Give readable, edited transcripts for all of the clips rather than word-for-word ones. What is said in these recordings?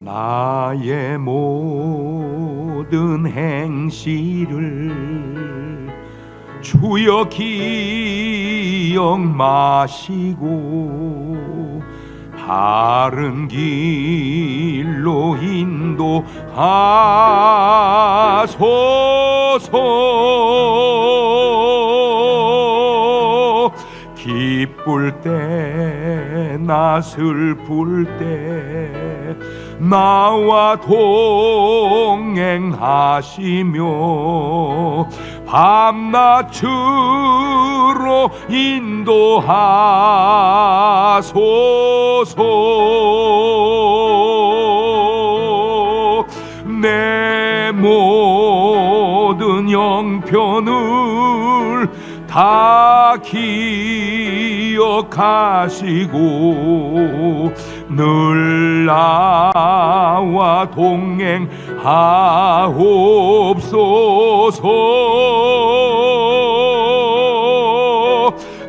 나의 모든 행실을 주여 기억 마시고 바른 길로 인도하소서. 기쁠 때나 슬플 때 나와 동행하시며 밤낮 주로 인도하소서. 내 모든 형편을 다 기억하시고 늘 나와 동행하옵소서.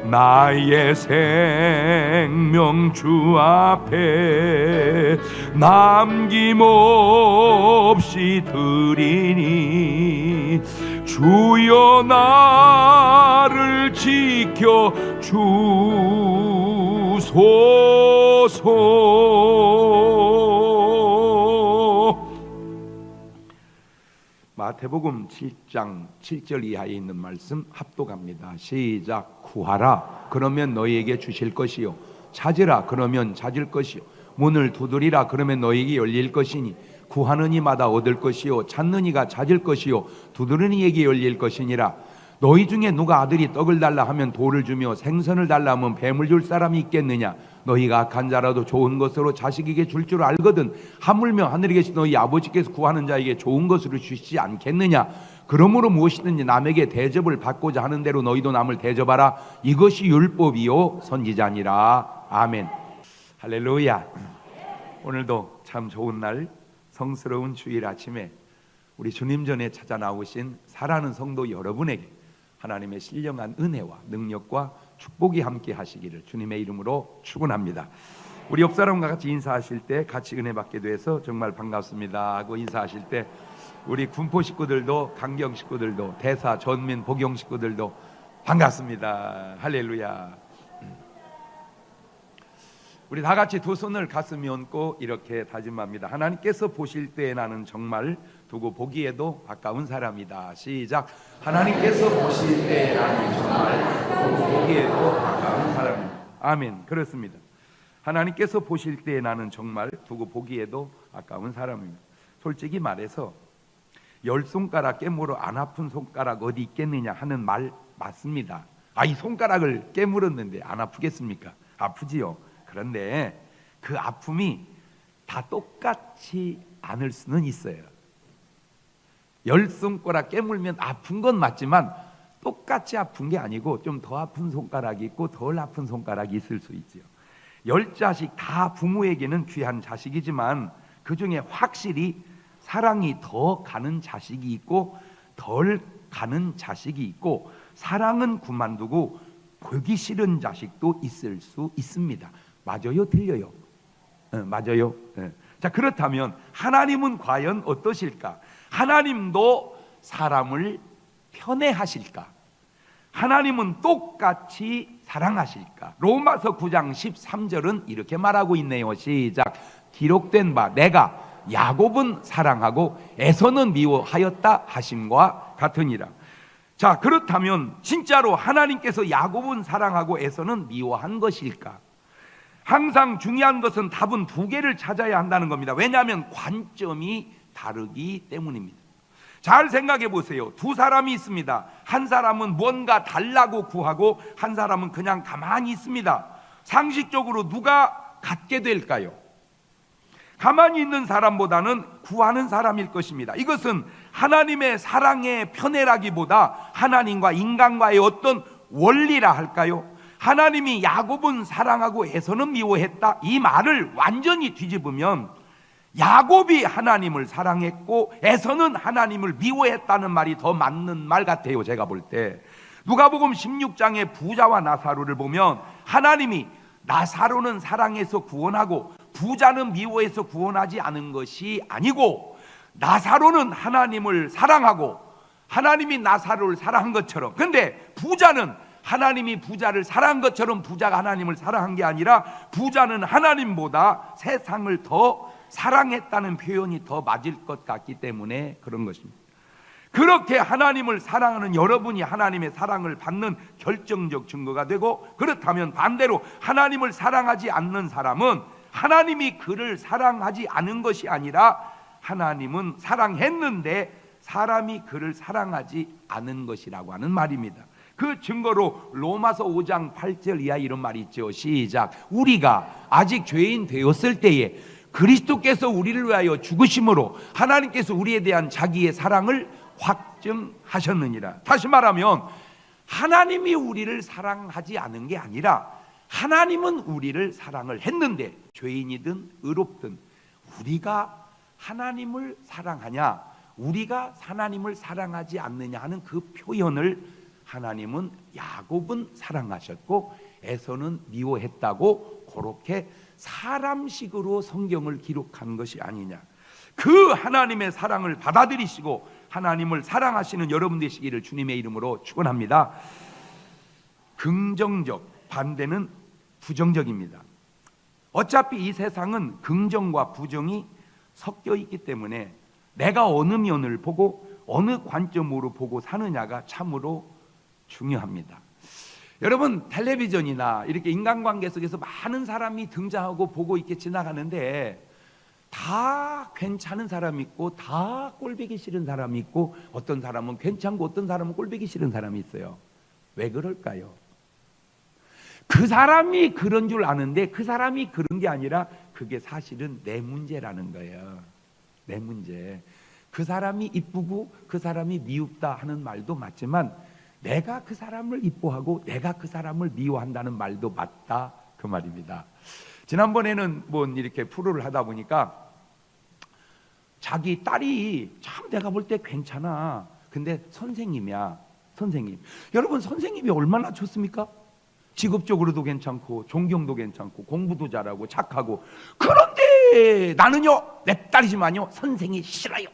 나의 생명 주 앞에 남김없이 드리니 주여 나를 지켜 주소서. 마태복음 7장 7절 이하에 있는 말씀 합독합니다. 시작. 구하라 그러면 너희에게 주실 것이요 찾으라 그러면 찾을 것이요 문을 두드리라 그러면 너희에게 열릴 것이니 구하는 이마다 얻을 것이요 찾는 이가 찾을 것이요 두드리는 이에게 열릴 것이니라. 너희 중에 누가 아들이 떡을 달라 하면 돌을 주며 생선을 달라 하면 뱀을 줄 사람이 있겠느냐. 너희가 악한 자라도 좋은 것으로 자식에게 줄 줄 알거든 하물며 하늘에 계신 너희 아버지께서 구하는 자에게 좋은 것으로 주시지 않겠느냐. 그러므로 무엇이든지 남에게 대접을 받고자 하는 대로 너희도 남을 대접하라. 이것이 율법이요 선지자니라. 아멘. 할렐루야. 오늘도 참 좋은 날, 성스러운 주일 아침에 우리 주님 전에 찾아 나오신 사랑하는 성도 여러분에게 하나님의 신령한 은혜와 능력과 축복이 함께 하시기를 주님의 이름으로 축원합니다. 우리 옆 사람과 같이 인사하실 때 같이 은혜 받게 돼서 정말 반갑습니다 하고 인사하실 때 우리 군포 식구들도, 강경 식구들도, 대사, 전민, 복영 식구들도 반갑습니다. 할렐루야. 우리 다 같이 두 손을 가슴에 얹고 이렇게 다짐합니다. 하나님께서 보실 때 나는 정말 두고 보기에도 아까운 사람이다. 시작. 하나님께서 보실 때 나는 정말 두고 보기에도 아까운 사람이다. 아멘. 그렇습니다. 하나님께서 보실 때 나는 정말 두고 보기에도 아까운 사람입니다. 솔직히 말해서 10손가락 깨물어 안 아픈 손가락 어디 있겠느냐 하는 말 맞습니다. 이 손가락을 깨물었는데 안 아프겠습니까? 아프지요. 그런데 그 아픔이 다 똑같지 않을 수는 있어요. 10손가락 깨물면 아픈 건 맞지만 똑같이 아픈 게 아니고 좀 더 아픈 손가락이 있고 덜 아픈 손가락이 있을 수 있죠. 10자식 다 부모에게는 귀한 자식이지만 그 중에 확실히 사랑이 더 가는 자식이 있고 덜 가는 자식이 있고 사랑은 그만두고 보기 싫은 자식도 있을 수 있습니다. 맞아요? 틀려요? 맞아요. 자, 그렇다면 하나님은 과연 어떠실까? 하나님도 사람을 편애하실까? 하나님은 똑같이 사랑하실까? 로마서 9장 13절은 이렇게 말하고 있네요. 시작. 기록된 바 내가 야곱은 사랑하고 에서는 미워하였다 하심과 같으니라. 자, 그렇다면 진짜로 하나님께서 야곱은 사랑하고 에서는 미워한 것일까? 항상 중요한 것은 답은 두 개를 찾아야 한다는 겁니다. 왜냐하면 관점이 다르기 때문입니다. 잘 생각해 보세요. 두 사람이 있습니다. 한 사람은 뭔가 달라고 구하고 한 사람은 그냥 가만히 있습니다. 상식적으로 누가 갖게 될까요? 가만히 있는 사람보다는 구하는 사람일 것입니다. 이것은 하나님의 사랑의 편애라기보다 하나님과 인간과의 어떤 원리라 할까요? 하나님이 야곱은 사랑하고 에서는 미워했다, 이 말을 완전히 뒤집으면 야곱이 하나님을 사랑했고 에서는 하나님을 미워했다는 말이 더 맞는 말 같아요. 제가 볼 때 누가복음 16장의 부자와 나사로를 보면 하나님이 나사로는 사랑해서 구원하고 부자는 미워해서 구원하지 않은 것이 아니고, 나사로는 하나님을 사랑하고 하나님이 나사로를 사랑한 것처럼, 근데 부자는 하나님이 부자를 사랑한 것처럼 부자가 하나님을 사랑한 게 아니라, 부자는 하나님보다 세상을 더 사랑했다는 표현이 더 맞을 것 같기 때문에 그런 것입니다. 그렇게 하나님을 사랑하는 여러분이 하나님의 사랑을 받는 결정적 증거가 되고, 그렇다면 반대로 하나님을 사랑하지 않는 사람은 하나님이 그를 사랑하지 않은 것이 아니라 하나님은 사랑했는데 사람이 그를 사랑하지 않은 것이라고 하는 말입니다. 그 증거로 로마서 5장 8절 이하 이런 말이 있죠. 시작. 우리가 아직 죄인 되었을 때에 그리스도께서 우리를 위하여 죽으심으로 하나님께서 우리에 대한 자기의 사랑을 확증하셨느니라. 다시 말하면 하나님이 우리를 사랑하지 않은 게 아니라 하나님은 우리를 사랑을 했는데, 죄인이든 의롭든 우리가 하나님을 사랑하냐, 우리가 하나님을 사랑하지 않느냐 하는 그 표현을 하나님은 야곱은 사랑하셨고 에서는 미워했다고 그렇게 사람식으로 성경을 기록한 것이 아니냐. 그 하나님의 사랑을 받아들이시고 하나님을 사랑하시는 여러분 되시기를 주님의 이름으로 축원합니다. 긍정적, 반대는 부정적입니다. 어차피 이 세상은 긍정과 부정이 섞여 있기 때문에 내가 어느 면을 보고 어느 관점으로 보고 사느냐가 참으로 중요합니다. 여러분, 텔레비전이나 이렇게 인간관계 속에서 많은 사람이 등장하고 보고 이렇게 지나가는데 다 괜찮은 사람이 있고 다 꼴보기 싫은 사람이 있고, 어떤 사람은 괜찮고 어떤 사람은 꼴보기 싫은 사람이 있어요. 왜 그럴까요? 그 사람이 그런 줄 아는데 그 사람이 그런 게 아니라 그게 사실은 내 문제라는 거예요. 내 문제. 그 사람이 이쁘고 그 사람이 미흡다 하는 말도 맞지만 내가 그 사람을 이뻐하고 내가 그 사람을 미워한다는 말도 맞다, 그 말입니다. 지난번에는 뭐 이렇게 프로를 하다 보니까 자기 딸이 참 내가 볼 때 괜찮아. 근데 선생님이야. 선생님. 여러분, 선생님이 얼마나 좋습니까? 직업적으로도 괜찮고 존경도 괜찮고 공부도 잘하고 착하고. 그런데 나는요, 내 딸이지만요, 선생이 싫어요.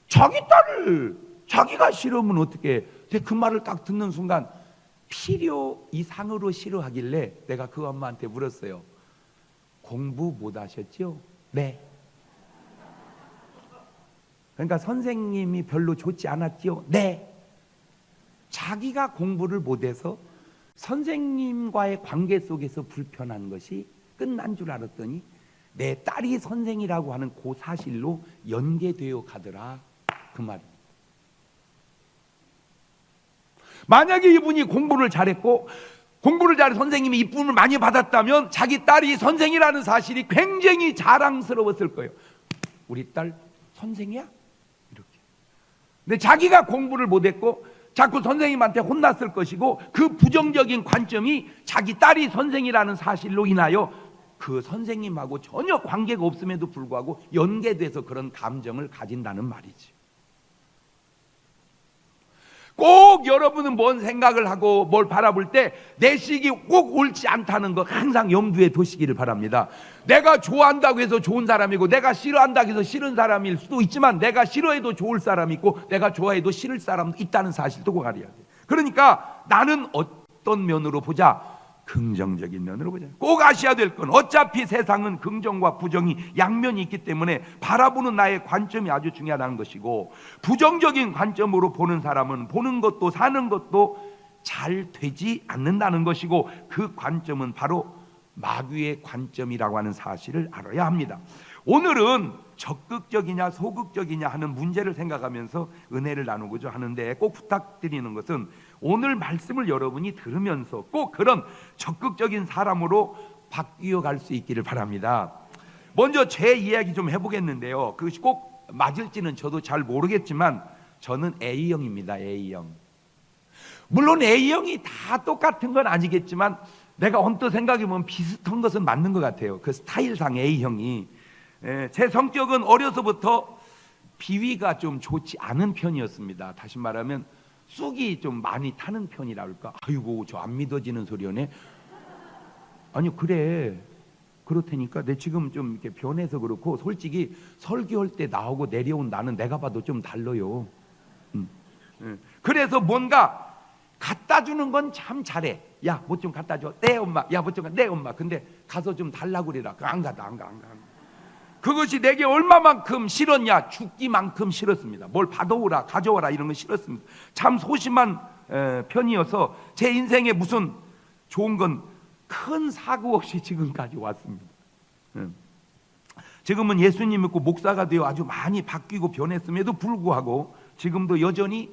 자기 딸을 자기가 싫으면 어떻게? 그 말을 딱 듣는 순간 필요 이상으로 싫어하길래 내가 그 엄마한테 물었어요. 공부 못 하셨죠? 네. 그러니까 선생님이 별로 좋지 않았죠? 네. 자기가 공부를 못해서 선생님과의 관계 속에서 불편한 것이 끝난 줄 알았더니 내 딸이 선생이라고 하는 그 사실로 연계되어 가더라, 그 말입니다. 만약에 이분이 공부를 잘했고 공부를 잘해 선생님이 이쁨을 많이 받았다면 자기 딸이 선생이라는 사실이 굉장히 자랑스러웠을 거예요. 우리 딸 선생이야? 이렇게. 근데 자기가 공부를 못했고 자꾸 선생님한테 혼났을 것이고, 그 부정적인 관점이 자기 딸이 선생이라는 사실로 인하여 그 선생님하고 전혀 관계가 없음에도 불구하고 연계돼서 그런 감정을 가진다는 말이지. 꼭 여러분은 뭔 생각을 하고 뭘 바라볼 때 내 식이 꼭 옳지 않다는 거 항상 염두에 두시기를 바랍니다. 내가 좋아한다고 해서 좋은 사람이고 내가 싫어한다고 해서 싫은 사람일 수도 있지만, 내가 싫어해도 좋을 사람이 있고 내가 좋아해도 싫을 사람도 있다는 사실도 꼭 알아야 돼. 그러니까 나는 어떤 면으로 보자? 긍정적인 면으로 보자. 꼭 아셔야 될 건, 어차피 세상은 긍정과 부정이 양면이 있기 때문에 바라보는 나의 관점이 아주 중요하다는 것이고, 부정적인 관점으로 보는 사람은 보는 것도 사는 것도 잘 되지 않는다는 것이고, 그 관점은 바로 마귀의 관점이라고 하는 사실을 알아야 합니다. 오늘은 적극적이냐 소극적이냐 하는 문제를 생각하면서 은혜를 나누고자 하는데, 꼭 부탁드리는 것은 오늘 말씀을 여러분이 들으면서 꼭 그런 적극적인 사람으로 바뀌어 갈 수 있기를 바랍니다. 먼저 제 이야기 좀 해보겠는데요, 그것이 꼭 맞을지는 저도 잘 모르겠지만 저는 A형입니다. A형. 물론 A형이 다 똑같은 건 아니겠지만 내가 언뜻 생각해보면 비슷한 것은 맞는 것 같아요. 그 스타일상 A형이. 제 성격은 어려서부터 비위가 좀 좋지 않은 편이었습니다. 다시 말하면 쑥이 좀 많이 타는 편이라 할까? 아이고, 저 안 믿어지는 소리네. 아니 그래 그렇다니까 내 지금 좀 이렇게 변해서 그렇고 솔직히 설교할 때 나오고 내려온 나는 내가 봐도 좀 달라요. 그래서 뭔가 갖다 주는 건 참 잘해. 야 뭐 좀 갖다 줘. 네 엄마. 야 뭐 좀 네 엄마. 근데 가서 좀 달라고 그래라. 안 가. 그것이 내게 얼마만큼 싫었냐. 죽기만큼 싫었습니다. 뭘 받아오라 가져와라 이런 거 싫었습니다. 참 소심한 편이어서 제 인생에 무슨 좋은 건 큰 사고 없이 지금까지 왔습니다. 지금은 예수님 믿고 목사가 되어 아주 많이 바뀌고 변했음에도 불구하고 지금도 여전히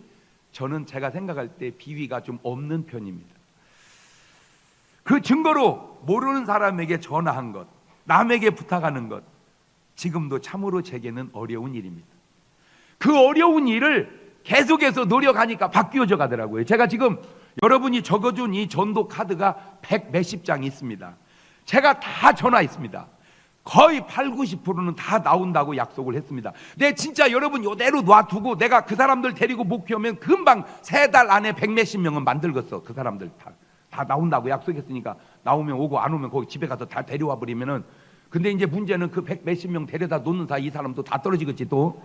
저는 제가 생각할 때 비위가 좀 없는 편입니다. 그 증거로 모르는 사람에게 전화한 것, 남에게 부탁하는 것, 지금도 참으로 제게는 어려운 일입니다. 그 어려운 일을 계속해서 노력하니까 바뀌어져 가더라고요. 제가 지금 여러분이 적어준 이 전도 카드가 100 몇십 장이 있습니다. 제가 다 전화했습니다. 거의 8, 90%는 다 나온다고 약속을 했습니다. 내 진짜 여러분 이대로 놔두고 내가 그 사람들 데리고 목회하면 금방 3달 안에 100 몇십 명은 만들겠어. 그 사람들 다 나온다고 약속했으니까 나오면 오고 안 오면 거기 집에 가서 다 데려와 버리면은. 근데 이제 문제는 그 100 몇십 명 데려다 놓는 사이 이 사람도 다 떨어지겠지 또.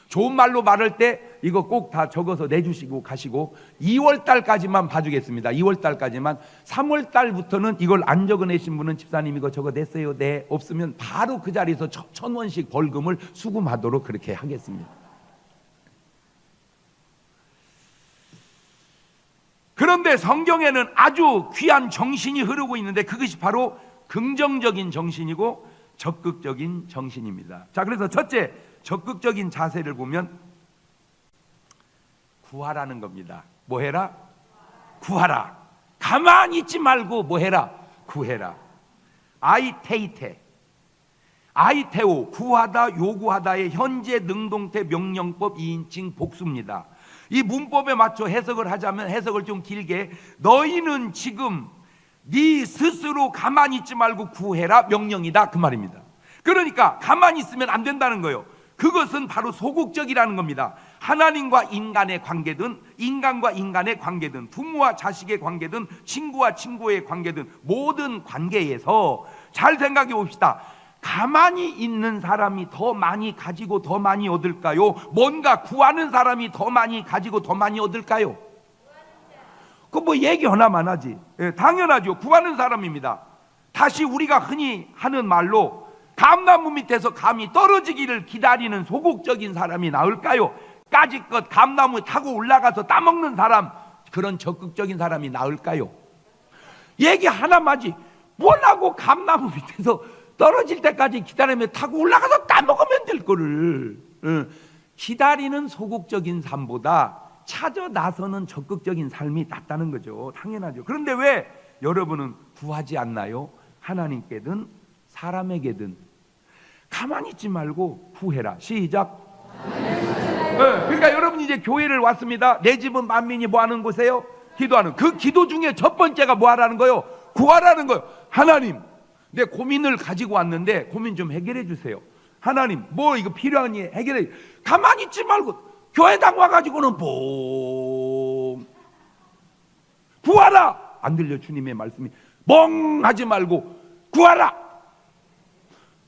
좋은 말로 말할 때 이거 꼭 다 적어서 내주시고 가시고 2월 달까지만 봐주겠습니다. 2월 달까지만. 3월 달부터는 이걸 안 적어내신 분은 집사님 이거 적어냈어요? 네. 없으면 바로 그 자리에서 1,000원씩 벌금을 수금하도록 그렇게 하겠습니다. 그런데 성경에는 아주 귀한 정신이 흐르고 있는데 그것이 바로 긍정적인 정신이고 적극적인 정신입니다. 자, 그래서 첫째 적극적인 자세를 보면 구하라는 겁니다. 뭐 해라? 구하라. 가만히 있지 말고 뭐 해라? 구해라. 아이테이테, 아이테오, 구하다, 요구하다의 현재 능동태 명령법 2인칭 복수입니다. 이 문법에 맞춰 해석을 하자면 해석을 좀 길게 너희는 지금 네 스스로 가만히 있지 말고 구해라 명령이다 그 말입니다. 그러니까 가만히 있으면 안 된다는 거예요. 그것은 바로 소극적이라는 겁니다. 하나님과 인간의 관계든 인간과 인간의 관계든 부모와 자식의 관계든 친구와 친구의 관계든 모든 관계에서 잘 생각해 봅시다. 가만히 있는 사람이 더 많이 가지고 더 많이 얻을까요? 뭔가 구하는 사람이 더 많이 가지고 더 많이 얻을까요? 그 뭐 얘기 하나만 하지. 당연하죠. 구하는 사람입니다. 다시 우리가 흔히 하는 말로 감나무 밑에서 감이 떨어지기를 기다리는 소극적인 사람이 나을까요? 까짓것 감나무 타고 올라가서 따먹는 사람, 그런 적극적인 사람이 나을까요? 얘기 하나만 하지. 뭐라고 감나무 밑에서 떨어질 때까지 기다리면 타고 올라가서 따먹으면 될 거를. 기다리는 소극적인 삶보다 찾아 나서는 적극적인 삶이 낫다는 거죠. 당연하죠. 그런데 왜 여러분은 구하지 않나요? 하나님께든 사람에게든 가만히 있지 말고 구해라. 시작. 그러니까 여러분 이제 교회를 왔습니다. 내 집은 만민이 뭐 하는 곳이에요? 기도하는. 그 기도 중에 첫 번째가 뭐 하라는 거예요? 구하라는 거예요. 하나님, 내 고민을 가지고 왔는데 고민 좀 해결해 주세요. 하나님, 뭐 이거 필요하니 해결해. 가만히 있지 말고 교회당 와가지고는 봉 구하라. 안 들려? 주님의 말씀이. 멍 하지 말고 구하라.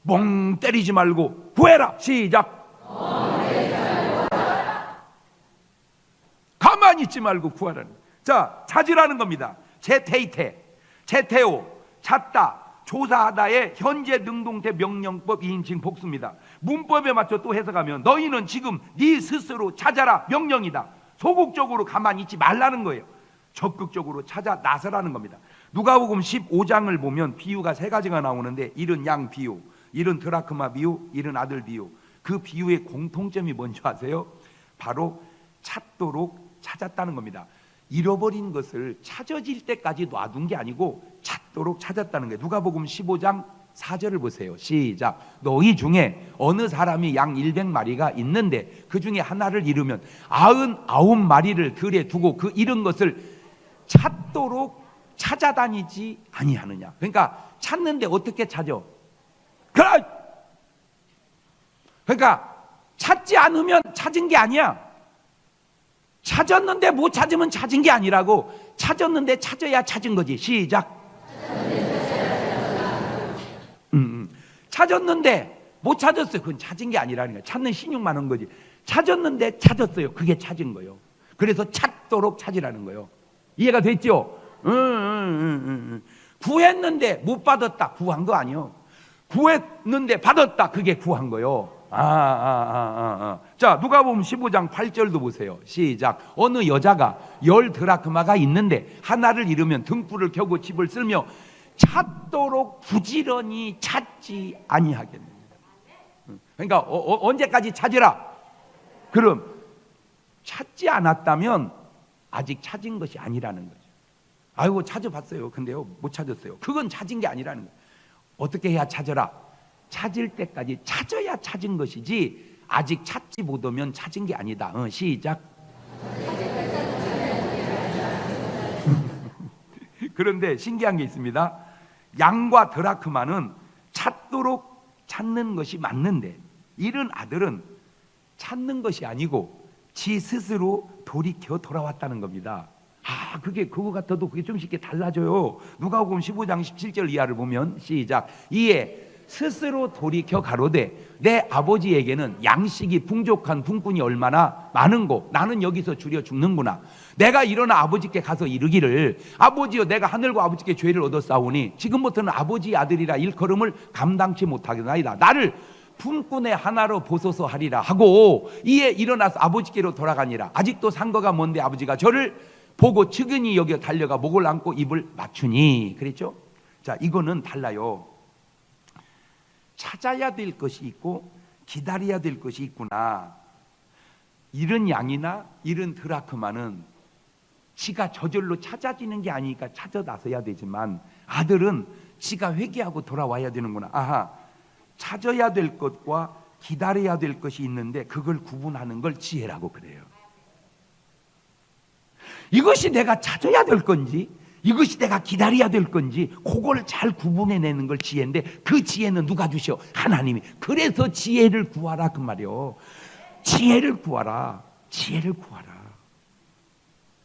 멍 때리지 말고 구해라. 시작. 가만히 있지 말고 구하라는. 자, 찾으라는 겁니다. 제테이테, 제테오, 찾다, 조사하다의 현재 능동태 명령법 2인칭 복수입니다. 문법에 맞춰 또 해석하면 너희는 지금 네 스스로 찾아라 명령이다. 소극적으로 가만히 있지 말라는 거예요. 적극적으로 찾아 나서라는 겁니다. 누가복음 15장을 보면 비유가 3가지가 나오는데 일은 양 비유, 일은 드라크마 비유, 일은 아들 비유. 그 비유의 공통점이 뭔지 아세요? 바로 찾도록 찾았다는 겁니다. 잃어버린 것을 찾아질 때까지 놔둔 게 아니고 찾도록 찾았다는 거예요. 누가복음 15장 4절을 보세요. 시작. 너희 중에 어느 사람이 양 100마리가 있는데 그 중에 하나를 잃으면 99마리를 들에 두고 그 잃은 것을 찾도록 찾아다니지 아니하느냐. 그러니까 찾는데 어떻게 찾아? 그러니까 찾지 않으면 찾은 게 아니야. 찾았는데 못 찾으면 찾은 게 아니라고. 찾았는데 찾아야 찾은 거지. 시작. 찾았는데 못 찾았어요. 그건 찾은 게 아니라는 거예요. 찾는 신용만 한 거지. 찾았는데 찾았어요. 그게 찾은 거예요. 그래서 찾도록 찾으라는 거예요. 이해가 됐죠? 구했는데 못 받았다. 구한 거 아니요. 구했는데 받았다. 그게 구한 거예요. 자, 누가복음 15장 8절도 보세요. 시작. 어느 여자가 10드라크마가 있는데 하나를 잃으면 등불을 켜고 집을 쓸며 찾도록 부지런히 찾지 아니하겠느냐. 그러니까 언제까지 찾으라? 그럼 찾지 않았다면 아직 찾은 것이 아니라는 거죠. 아이고 찾아봤어요. 근데요 못 찾았어요. 그건 찾은 게 아니라는 거예요. 어떻게 해야 찾아라? 찾을 때까지 찾아야 찾은 것이지 아직 찾지 못하면 찾은 게 아니다. 시작. 그런데 신기한 게 있습니다. 양과 드라크마는 찾도록 찾는 것이 맞는데 이런 아들은 찾는 것이 아니고 지 스스로 돌이켜 돌아왔다는 겁니다. 그게 그거 같아도 그게 좀 쉽게 달라져요. 누가복음 15장 17절 이하를 보면 시작. 이에 스스로 돌이켜 가로되 내 아버지에게는 양식이 풍족한 분꾼이 얼마나 많은고 나는 여기서 줄여 죽는구나. 내가 일어나 아버지께 가서 이르기를 아버지여 내가 하늘과 아버지께 죄를 얻었사오니 지금부터는 아버지의 아들이라 일컬음을 감당치 못하겠나이다. 나를 품꾼의 하나로 보소서 하리라 하고 이에 일어나서 아버지께로 돌아가니라. 아직도 상거가 먼데 아버지가 저를 보고 측은히 여겨 달려가 목을 안고 입을 맞추니. 그랬죠? 자, 이거는 달라요. 찾아야 될 것이 있고 기다려야 될 것이 있구나. 이런 양이나 이런 드라크마는 지가 저절로 찾아지는 게 아니니까 찾아 나서야 되지만 아들은 지가 회개하고 돌아와야 되는구나. 찾아야 될 것과 기다려야 될 것이 있는데 그걸 구분하는 걸 지혜라고 그래요. 이것이 내가 찾아야 될 건지 이것이 내가 기다려야 될 건지 그걸 잘 구분해내는 걸 지혜인데 그 지혜는 누가 주셔? 하나님이. 그래서 지혜를 구하라 그 말이요. 지혜를 구하라. 지혜를 구하라.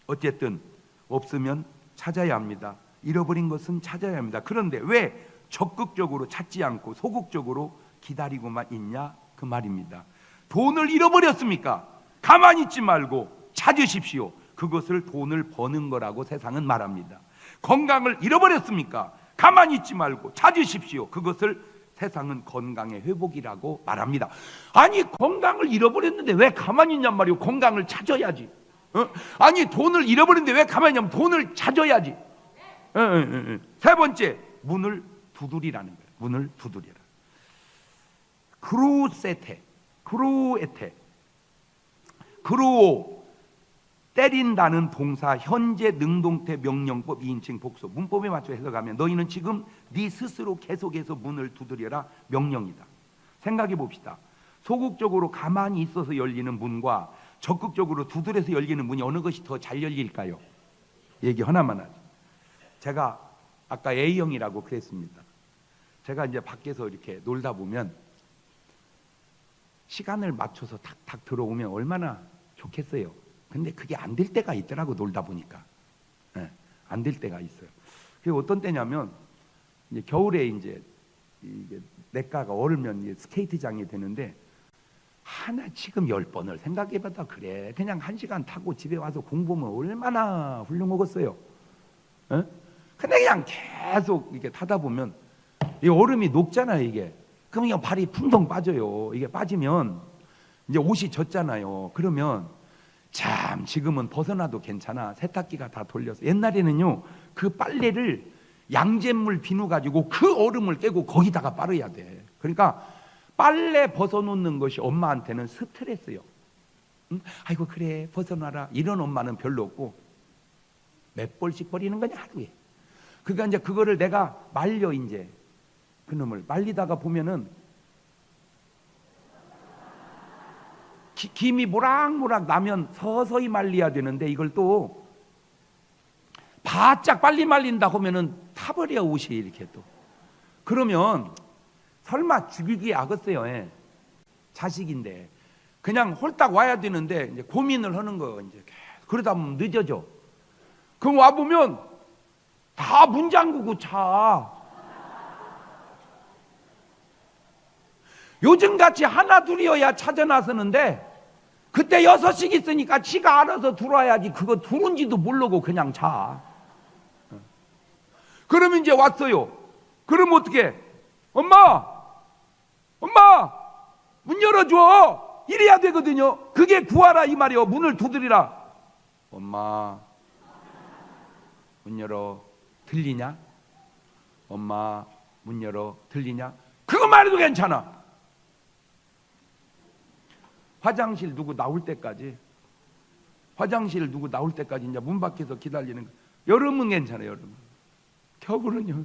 어쨌든 없으면 찾아야 합니다. 잃어버린 것은 찾아야 합니다. 그런데 왜 적극적으로 찾지 않고 소극적으로 기다리고만 있냐 그 말입니다. 돈을 잃어버렸습니까? 가만히 있지 말고 찾으십시오. 그것을 돈을 버는 거라고 세상은 말합니다. 건강을 잃어버렸습니까? 가만히 있지 말고 찾으십시오. 그것을 세상은 건강의 회복이라고 말합니다. 아니 건강을 잃어버렸는데 왜 가만히 있냔 말이오. 건강을 찾아야지. 아니 돈을 잃어버렸는데 왜 가만히 있냐면 돈을 찾아야지. 세 번째, 문을 두드리라는 거예요. 문을 두드리라. 크루세테, 크루에테, 크루오, 때린다는 동사 현재 능동태 명령법 2인칭 복수. 문법에 맞춰 해석하면 너희는 지금 네 스스로 계속해서 문을 두드려라 명령이다. 생각해 봅시다. 소극적으로 가만히 있어서 열리는 문과 적극적으로 두드려서 열리는 문이 어느 것이 더 잘 열릴까요? 얘기 하나만 하죠. 제가 아까 A형이라고 그랬습니다. 제가 이제 밖에서 이렇게 놀다 보면 시간을 맞춰서 탁탁 들어오면 얼마나 좋겠어요. 근데 그게 안 될 때가 있더라고. 놀다 보니까 안 될 때가 있어요. 그게 어떤 때냐면 이제 겨울에 이제 이게 내과가 얼면 이제 스케이트장이 되는데 하나 지금 10번을 생각해봐도 그래. 그냥 1시간 타고 집에 와서 공부하면 얼마나 훌륭하겠어요. 근데 그냥 계속 이렇게 타다 보면 이 얼음이 녹잖아요. 이게 그러면 그냥 발이 풍덩 빠져요. 이게 빠지면 이제 옷이 젖잖아요. 그러면 참 지금은 벗어나도 괜찮아. 세탁기가 다 돌려서. 옛날에는요 그 빨래를 양잿물 비누 가지고 그 얼음을 깨고 거기다가 빨아야 돼. 그러니까 빨래 벗어놓는 것이 엄마한테는 스트레스요. 아이고 그래 벗어놔라 이런 엄마는 별로 없고 몇 벌씩 버리는 거냐 하루에. 그러니까 이제 그거를 내가 말려 이제 그놈을 말리다가 보면은 김이 모락모락 나면 서서히 말려야 되는데 이걸 또 바짝 빨리 말린다 하면은 타버려 옷이 이렇게 또. 그러면 설마 죽이기 하겠어요. 자식인데 그냥 홀딱 와야 되는데 이제 고민을 하는 거 이제 그러다 보면 늦어져. 그럼 와보면 다 문 잠그고 차. 요즘같이 하나 둘이어야 찾아 나서는데 그때 6씩 있으니까 지가 알아서 들어와야지. 그거 들어온지도 모르고 그냥 자. 그러면 이제 왔어요. 그럼 어떻게? 엄마 문 열어줘. 이래야 되거든요. 그게 구하라 이 말이요. 문을 두드리라. 엄마 문 열어. 들리냐? 엄마 문 열어. 들리냐? 그것만 해도 괜찮아. 화장실 누구 나올 때까지 이제 문 밖에서 기다리는 거. 여름은 괜찮아요. 여름은. 겨울은요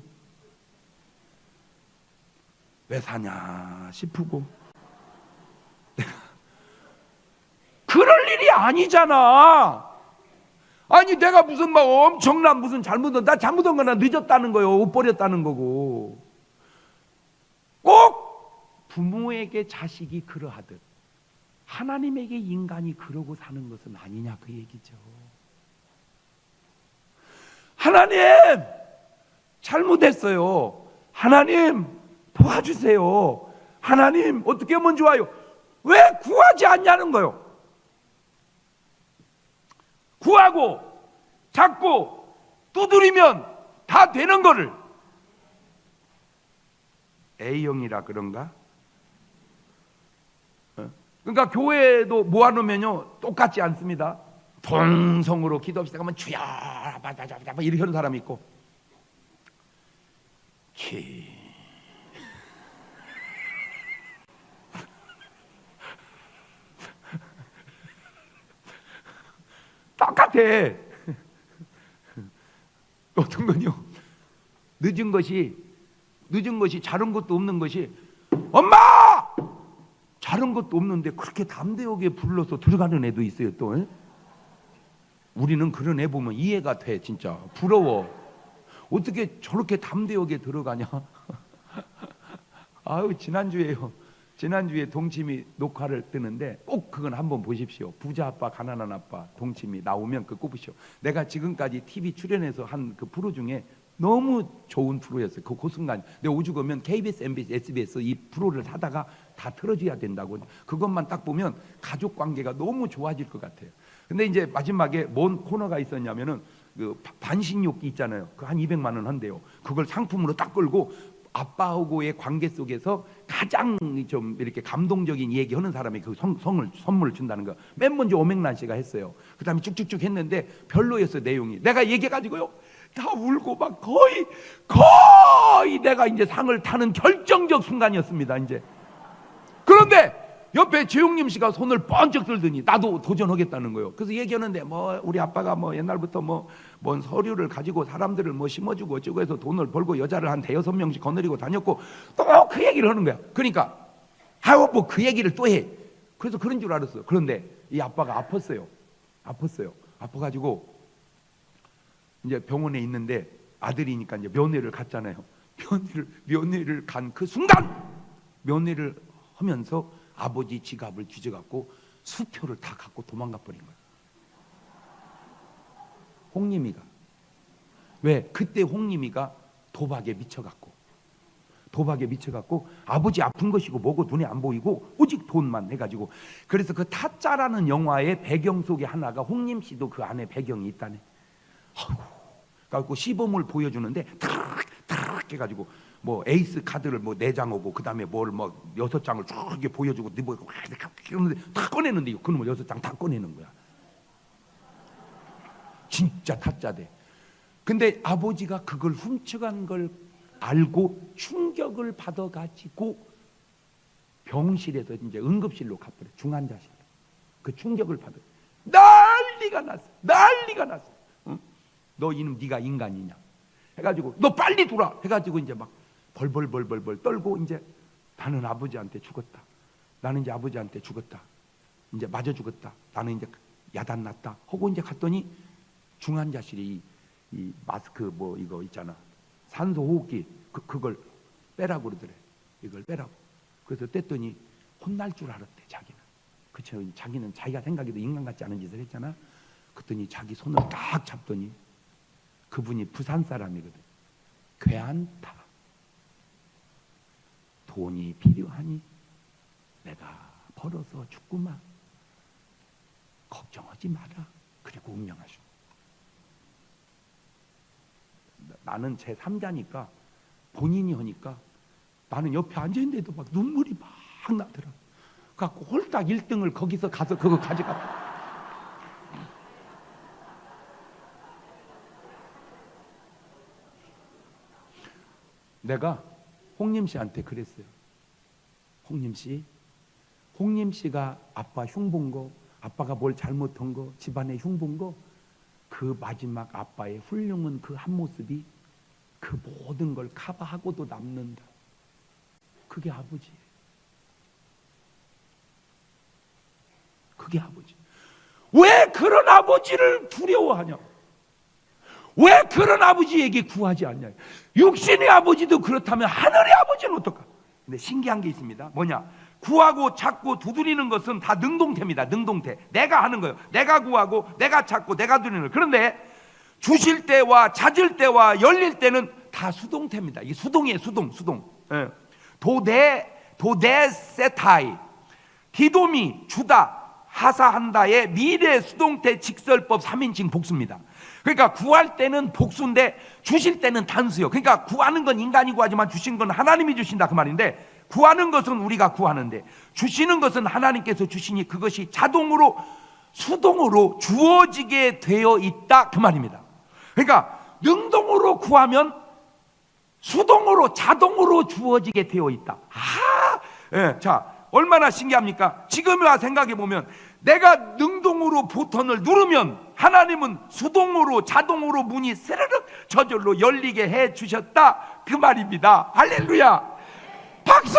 왜 사냐 싶고. 그럴 일이 아니잖아. 아니 내가 무슨 막 엄청난 무슨 잘못한, 나 잘못한 거나 늦었다는 거요. 옷 버렸다는 거고. 꼭 부모에게 자식이 그러하듯 하나님에게 인간이 그러고 사는 것은 아니냐 그 얘기죠. 하나님 잘못했어요. 하나님 도와주세요. 하나님 어떻게 하면 좋아요? 왜 구하지 않냐는 거요. 구하고 잡고 두드리면 다 되는 거를 A형이라 그런가? 그러니까 교회도 모아놓으면요 똑같지 않습니다. 동성으로 기도합시다 하면 주여 이렇게 하는 사람이 있고, 똑같아. 어떤 건요 늦은 것이 자른 것도 없는 것이, 엄마 자른 것도 없는데 그렇게 담대하게 불러서 들어가는 애도 있어요. 또 우리는 그런 애 보면 이해가 돼. 진짜 부러워. 어떻게 저렇게 담대하게 들어가냐. 아유 지난주에 동치미 녹화를 뜨는데 꼭 그건 한번 보십시오. 부자 아빠 가난한 아빠 동치미 나오면 그거 꼽으시오. 내가 지금까지 TV 출연해서 한 그 프로 중에 너무 좋은 프로였어요. 그 순간 내가 오죽 하면 KBS, MBC, SBS 이 프로를 하다가 다 틀어줘야 된다고. 그것만 딱 보면 가족 관계가 너무 좋아질 것 같아요. 근데 이제 마지막에 뭔 코너가 있었냐면은 그 반신욕기 있잖아요. 그 한 200만 원 한대요. 그걸 상품으로 딱 끌고 아빠하고의 관계 속에서 가장 좀 이렇게 감동적인 얘기하는 사람이 그 선물을 준다는 거. 맨 먼저 오맹란 씨가 했어요. 그 다음에 쭉쭉쭉 했는데 별로였어요. 내용이. 내가 얘기해가지고요 다 울고 막 거의 내가 이제 상을 타는 결정적 순간이었습니다. 이제 그런데 옆에 재용님 씨가 손을 번쩍 들더니 나도 도전하겠다는 거예요. 그래서 얘기하는데 뭐 우리 아빠가 뭐 옛날부터 뭔 서류를 가지고 사람들을 뭐 심어주고 어쩌고 해서 돈을 벌고 여자를 한 5-6명씩 거느리고 다녔고 또 그 얘기를 하는 거야. 그러니까 아유 뭐 그 얘기를 또 해. 그래서 그런 줄 알았어. 그런데 이 아빠가 아팠어요. 아파가지고 이제 병원에 있는데 아들이니까 이제 면회를 갔잖아요. 면회를 간 그 순간 면회를 하면서 아버지 지갑을 뒤져갖고 수표를 다 갖고 도망가 버린 거예요. 홍림이가. 왜? 그때 홍림이가 도박에 미쳐갖고 아버지 아픈 것이고 뭐고 눈에 안 보이고 오직 돈만 해가지고. 그래서 그 타짜라는 영화의 배경 속에 하나가 홍림 씨도 그 안에 배경이 있다네. 그래갖고 시범을 보여주는데 탁 해가지고 뭐 에이스 카드를 뭐 4장 오고 그 다음에 뭘 뭐 6장을 쭉 이렇게 보여주고 뭐 이러는데 다 꺼내는데 그놈을 6장 다 꺼내는 거야. 진짜 타짜대. 근데 아버지가 그걸 훔쳐간 걸 알고 충격을 받아가지고 병실에서 이제 응급실로 가버려. 중환자실. 그 충격을 받아 난리가 났어. 응? 너 이놈 네가 인간이냐 해가지고 너 빨리 돌아 해가지고 이제 막 벌벌 떨고 이제 나는 아버지한테 죽었다. 이제 맞아 죽었다. 나는 이제 야단 났다. 하고 이제 갔더니 중환자실이 이 마스크 뭐 이거 있잖아. 산소 호흡기 그걸 빼라고 그러더래. 이걸 빼라고. 그래서 뗐더니 혼날 줄 알았대 자기는. 그쵸? 자기는 자기가 생각해도 인간 같지 않은 짓을 했잖아. 그랬더니 자기 손을 딱 잡더니 그분이 부산 사람이거든. 괜찮다. 돈이 필요하니 내가 벌어서 죽구만. 걱정하지 마라. 그리고 운명하시고. 나는 제 3자니까 본인이 하니까 나는 옆에 앉아있는데도 막 눈물이 막 나더라. 그래갖고 홀딱 1등을 거기서 가서 그거 가져가. 내가 홍림 씨한테 그랬어요. 홍림 씨, 홍림 씨가 아빠 흉본 거, 아빠가 뭘 잘못한 거, 집안에 흉본 거, 그 마지막 아빠의 훌륭한 그 한 모습이 그 모든 걸 커버하고도 남는다. 그게 아버지. 그게 아버지. 왜 그런 아버지를 두려워하냐? 왜 그런 아버지에게 구하지 않냐? 육신의 아버지도 그렇다면 하늘의 아버지는 어떨까? 근데 신기한 게 있습니다. 뭐냐? 구하고 찾고 두드리는 것은 다 능동태입니다. 능동태. 내가 하는 거예요. 내가 구하고 내가 찾고 내가 두드리는 거예요. 그런데 주실 때와 찾을 때와 열릴 때는 다 수동태입니다. 이게 수동이에요. 수동. 예. 도데세타이, 디도미, 주다, 하사한다의 미래 수동태 직설법 3인칭 복수입니다. 그러니까 구할 때는 복수인데 주실 때는 단수요. 그러니까 구하는 건 인간이 구하지만 주신 건 하나님이 주신다 그 말인데, 구하는 것은 우리가 구하는데 주시는 것은 하나님께서 주시니 그것이 자동으로 수동으로 주어지게 되어 있다 그 말입니다. 그러니까 능동으로 구하면 수동으로 자동으로 주어지게 되어 있다. 예, 자, 얼마나 신기합니까? 지금과 생각해 보면 내가 능동으로 버튼을 누르면 하나님은 수동으로 자동으로 문이 스르륵 저절로 열리게 해 주셨다 그 말입니다. 할렐루야. 박수.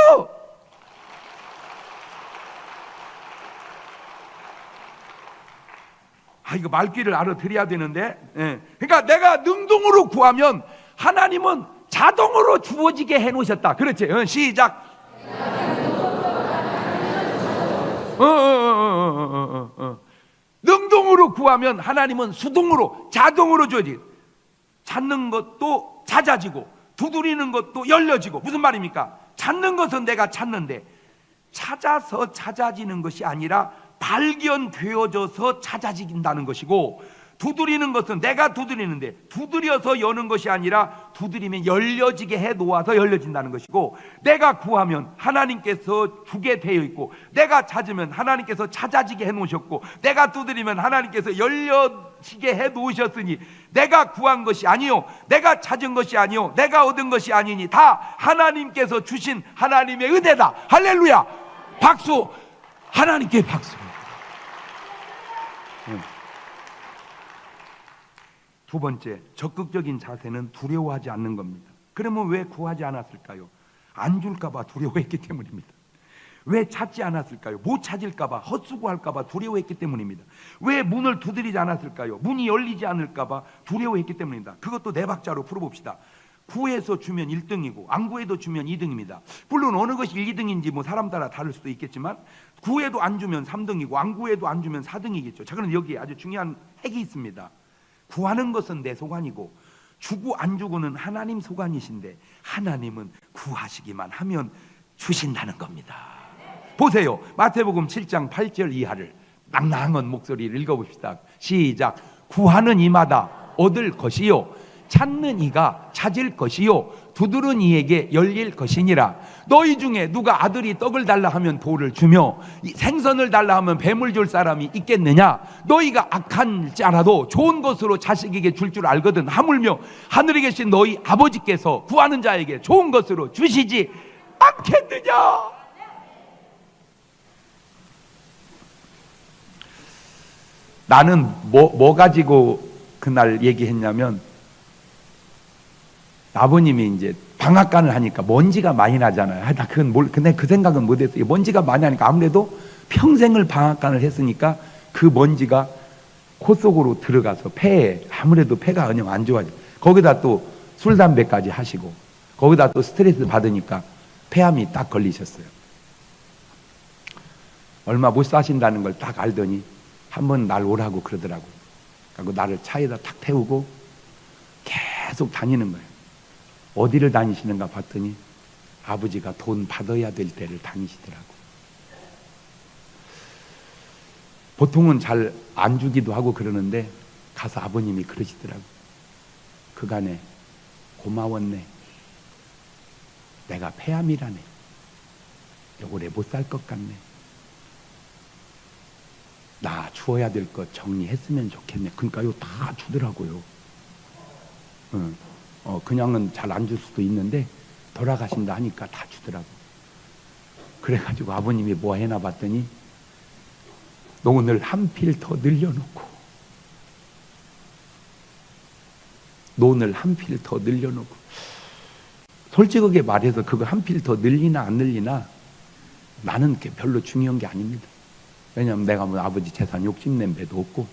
이거 말귀를 알아들어야 되는데, 예. 그러니까 내가 능동으로 구하면 하나님은 자동으로 주어지게 해 놓으셨다. 그렇지? 시작. 능동으로 구하면 하나님은 수동으로 자동으로 주어지. 찾는 것도 찾아지고 두드리는 것도 열려지고. 무슨 말입니까? 찾는 것은 내가 찾는데 찾아서 찾아지는 것이 아니라 발견되어져서 찾아진다는 것이고, 두드리는 것은 내가 두드리는데 두드려서 여는 것이 아니라 두드리면 열려지게 해 놓아서 열려진다는 것이고, 내가 구하면 하나님께서 주게 되어 있고, 내가 찾으면 하나님께서 찾아지게 해 놓으셨고, 내가 두드리면 하나님께서 열려지게 해 놓으셨으니 내가 구한 것이 아니요 내가 찾은 것이 아니요 내가 얻은 것이 아니니 다 하나님께서 주신 하나님의 은혜다. 할렐루야. 박수. 하나님께 박수. 두 번째, 적극적인 자세는 두려워하지 않는 겁니다. 그러면 왜 구하지 않았을까요? 안 줄까봐 두려워했기 때문입니다. 왜 찾지 않았을까요? 못 찾을까봐, 헛수고할까봐 두려워했기 때문입니다. 왜 문을 두드리지 않았을까요? 문이 열리지 않을까봐 두려워했기 때문입니다. 그것도 네 박자로 풀어봅시다. 구해서 주면 1등이고 안 구해도 주면 2등입니다. 물론 어느 것이 1, 2등인지 뭐 사람 따라 다를 수도 있겠지만, 구해도 안 주면 3등이고 안 구해도 안 주면 4등이겠죠. 자, 그런데 여기에 아주 중요한 핵이 있습니다. 구하는 것은 내 소관이고 주고 안 주고는 하나님 소관이신데, 하나님은 구하시기만 하면 주신다는 겁니다. 보세요. 마태복음 7장 8절 이하를 낭낭한 목소리를 읽어봅시다. 시작. 구하는 이마다 얻을 것이요 찾는 이가 찾을 것이요 두드는 이에게 열릴 것이니라. 너희 중에 누가 아들이 떡을 달라 하면 돌을 주며 생선을 달라 하면 뱀을 줄 사람이 있겠느냐? 너희가 악한 자라도 좋은 것으로 자식에게 줄 줄 알거든. 하물며 하늘에 계신 너희 아버지께서 구하는 자에게 좋은 것으로 주시지 않겠느냐? 나는 뭐 가지고 그날 얘기했냐면, 아버님이 이제 방앗간을 하니까 먼지가 많이 나잖아요. 나 근데 그 생각은 못했어요. 먼지가 많이 나니까 아무래도 평생을 방앗간을 했으니까 그 먼지가 코 속으로 들어가서 폐에, 아무래도 폐가 안 좋아져. 거기다 또 술 담배까지 하시고 거기다 또 스트레스 받으니까 폐암이 딱 걸리셨어요. 얼마 못 사신다는 걸 딱 알더니 한번 날 오라고 그러더라고요. 그리고 나를 차에다 탁 태우고 계속 다니는 거예요. 어디를 다니시는가 봤더니 아버지가 돈 받아야 될 때를 다니시더라고. 보통은 잘 안 주기도 하고 그러는데 가서 아버님이 그러시더라고. 그간에 고마웠네. 내가 폐암이라네. 오래 못 살 것 같네. 나 주어야 될 것 정리했으면 좋겠네. 그러니까요, 다 주더라고요. 그냥은 잘 안 줄 수도 있는데 돌아가신다 하니까 다 주더라고. 그래가지고 아버님이 뭐 해나 봤더니 오늘 한 필 더 늘려놓고, 논을 한 필 더 늘려놓고. 솔직하게 말해서 그거 한 필 더 늘리나 안 늘리나 나는 그게 별로 중요한 게 아닙니다. 왜냐하면 내가 뭐 아버지 재산 욕심낸 배도 없고,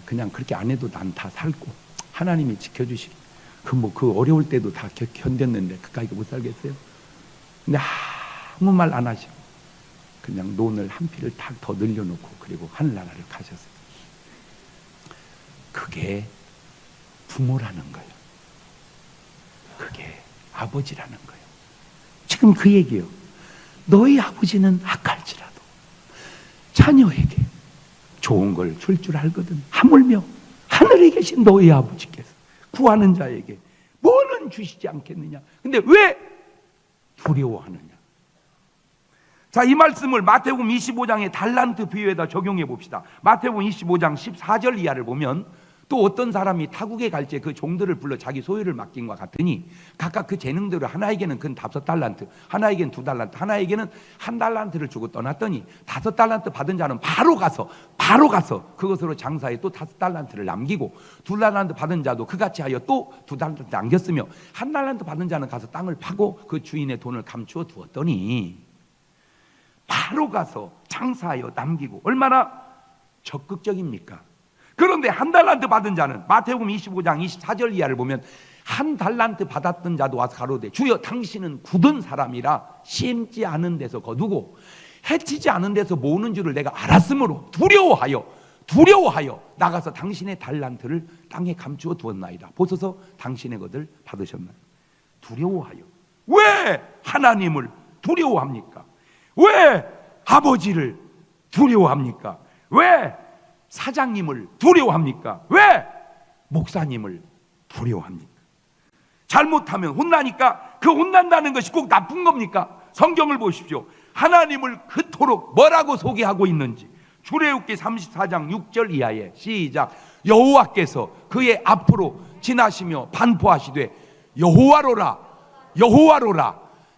그냥 그렇게 안 해도 난 다 살고 하나님이 지켜주시기. 그 어려울 때도 다 견뎠는데 그까짓 못 살겠어요? 근데 아무 말 안 하시고 그냥 논을 한 필을 딱 더 늘려놓고 그리고 하늘나라를 가셨어요. 그게 부모라는 거예요. 그게 아버지라는 거예요. 지금 그 얘기예요. 너희 아버지는 악할지라도 자녀에게 좋은 걸 줄 알거든. 하물며 하늘에 계신 너희 아버지께서 구하는 자에게 뭐는 주시지 않겠느냐. 근데 왜 두려워하느냐. 자, 이 말씀을 마태복음 25장의 달란트 비유에다 적용해 봅시다. 마태복음 25장 14절 이하를 보면 또 어떤 사람이 타국에 갈 때 그 종들을 불러 자기 소유를 맡긴 것 같으니 각각 그 재능대로 하나에게는 근 5달란트, 하나에게는 2달란트, 하나에게는 1달란트를 주고 떠났더니 5달란트 받은 자는 바로 가서 그것으로 장사해 또 5달란트를 남기고 2달란트 받은 자도 그같이 하여 또 2달란트 남겼으며 1달란트 받은 자는 가서 땅을 파고 그 주인의 돈을 감추어 두었더니 바로 가서 장사하여 남기고. 얼마나 적극적입니까? 그런데 1달란트 받은 자는 마태복음 25장 24절 이하를 보면 1달란트 받았던 자도 와서 가로되 주여 당신은 굳은 사람이라 심지 않은 데서 거두고 해치지 않은 데서 모으는 줄을 내가 알았으므로 두려워하여 나가서 당신의 달란트를 땅에 감추어 두었나이다. 보소서 당신의 것을 받으셨나이다. 두려워하여. 왜 하나님을 두려워합니까? 왜 아버지를 두려워합니까? 왜 사장님을 두려워합니까? 왜 목사님을 두려워합니까? 잘못하면 혼나니까 그 혼난다는 것이 꼭 나쁜 겁니까? 성경을 보십시오. 하나님을 그토록 뭐라고 소개하고 있는지. 출애굽기 34장 6절 이하에 시작. 여호와께서 그의 앞으로 지나시며 반포하시되 여호와로라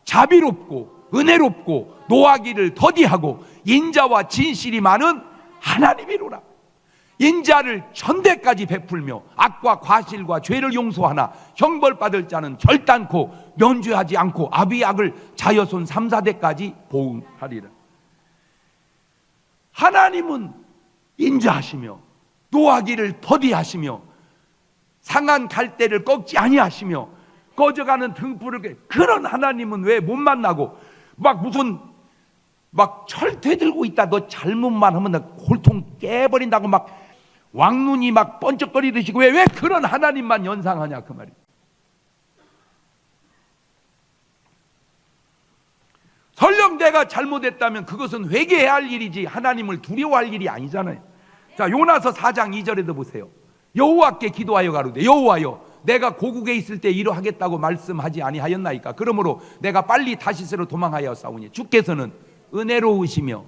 자비롭고 은혜롭고 노하기를 더디하고 인자와 진실이 많은 하나님이로라. 인자를 천대까지 베풀며 악과 과실과 죄를 용서하나 형벌받을 자는 결단코 면죄하지 않고 아비악을 자여손 3, 4대까지 보응하리라. 하나님은 인자하시며 노하기를 더디하시며 상한 갈대를 꺾지 아니하시며 꺼져가는 등불을, 그런 하나님은 왜 못 만나고 막 철퇴 들고 있다, 너 잘못만 하면 나 골통 깨버린다고 막 왕눈이 막 번쩍거리듯이 왜 그런 하나님만 연상하냐 그 말이에요. 설령 내가 잘못했다면 그것은 회개해야 할 일이지 하나님을 두려워할 일이 아니잖아요. 자, 요나서 4장 2절에도 보세요. 여호와께 기도하여 가로되 여호와여 내가 고국에 있을 때 이러하겠다고 말씀하지 아니하였나이까. 그러므로 내가 빨리 다시스로 도망하여 싸우니 주께서는 은혜로우시며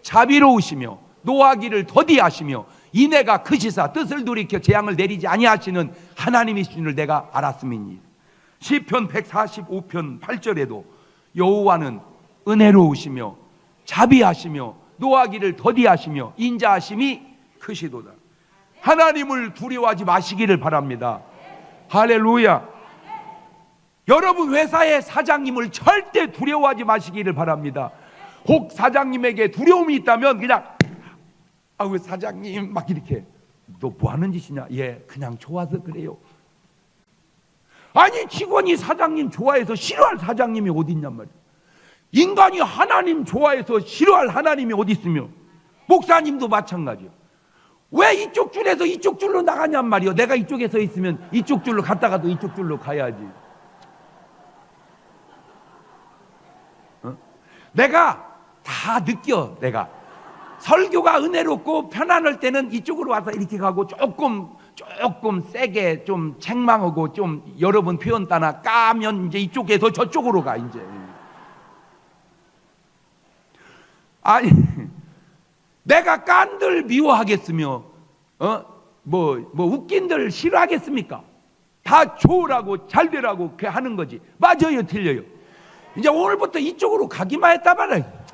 자비로우시며 노하기를 더디하시며 이내가 크시사 뜻을 돌이켜 재앙을 내리지 아니하시는 하나님이신 줄 내가 알았음이니. 시편 145편 8절에도 여호와는 은혜로우시며 자비하시며 노하기를 더디하시며 인자하심이 크시도다. 하나님을 두려워하지 마시기를 바랍니다. 할렐루야. 여러분 회사의 사장님을 절대 두려워하지 마시기를 바랍니다. 혹 사장님에게 두려움이 있다면 그냥 아우 사장님 막 이렇게 너 뭐 하는 짓이냐? 예, 그냥 좋아서 그래요. 아니 직원이 사장님 좋아해서 싫어할 사장님이 어디 있냔 말이야. 인간이 하나님 좋아해서 싫어할 하나님이 어디 있으며 목사님도 마찬가지야. 왜 이쪽 줄에서 이쪽 줄로 나가냔 말이요. 내가 이쪽에 서 있으면 이쪽 줄로 갔다가도 이쪽 줄로 가야지. 내가 다 느껴. 내가 설교가 은혜롭고 편안할 때는 이쪽으로 와서 이렇게 가고, 조금 세게 좀 책망하고 좀 여러분 표현 따나 까면 이제 이쪽에서 저쪽으로 가. 이제 아니 내가 깐들 미워하겠으며 뭐 웃긴들 싫어하겠습니까? 다 좋으라고 잘 되라고 그렇게 하는 거지. 맞아요, 틀려요? 이제 오늘부터 이쪽으로 가기만 했다 말이야.